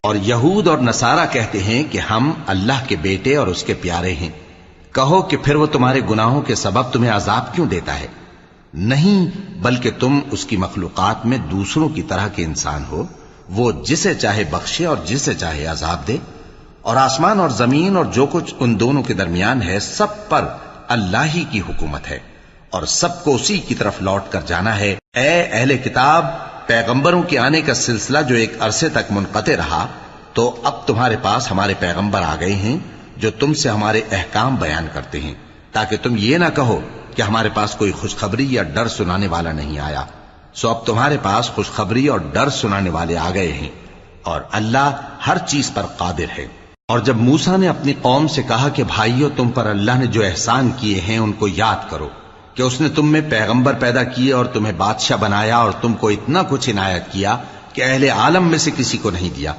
اور یہود اور نصارہ کہتے ہیں کہ ہم اللہ کے بیٹے اور اس کے پیارے ہیں۔ کہو کہ پھر وہ تمہارے گناہوں کے سبب تمہیں عذاب کیوں دیتا ہے؟ نہیں، بلکہ تم اس کی مخلوقات میں دوسروں کی طرح کے انسان ہو، وہ جسے چاہے بخشے اور جسے چاہے عذاب دے۔ اور آسمان اور زمین اور جو کچھ ان دونوں کے درمیان ہے، سب پر اللہ ہی کی حکومت ہے اور سب کو اسی کی طرف لوٹ کر جانا ہے۔ اے اہل کتاب، پیغمبروں کے آنے کا سلسلہ جو ایک عرصے تک منقطع رہا، تو اب تمہارے پاس ہمارے پیغمبر آ گئے ہیں جو تم سے ہمارے احکام بیان کرتے ہیں، تاکہ تم یہ نہ کہو کہ ہمارے پاس کوئی خوشخبری یا ڈر سنانے والا نہیں آیا۔ سو اب تمہارے پاس خوشخبری اور ڈر سنانے والے آ گئے ہیں، اور اللہ ہر چیز پر قادر ہے۔ اور جب موسیٰ نے اپنی قوم سے کہا کہ بھائیو، تم پر اللہ نے جو احسان کیے ہیں ان کو یاد کرو، کہ اس نے تم میں پیغمبر پیدا کیے اور تمہیں بادشاہ بنایا اور تم کو اتنا کچھ عنایت کیا کہ اہل عالم میں سے کسی کو نہیں دیا۔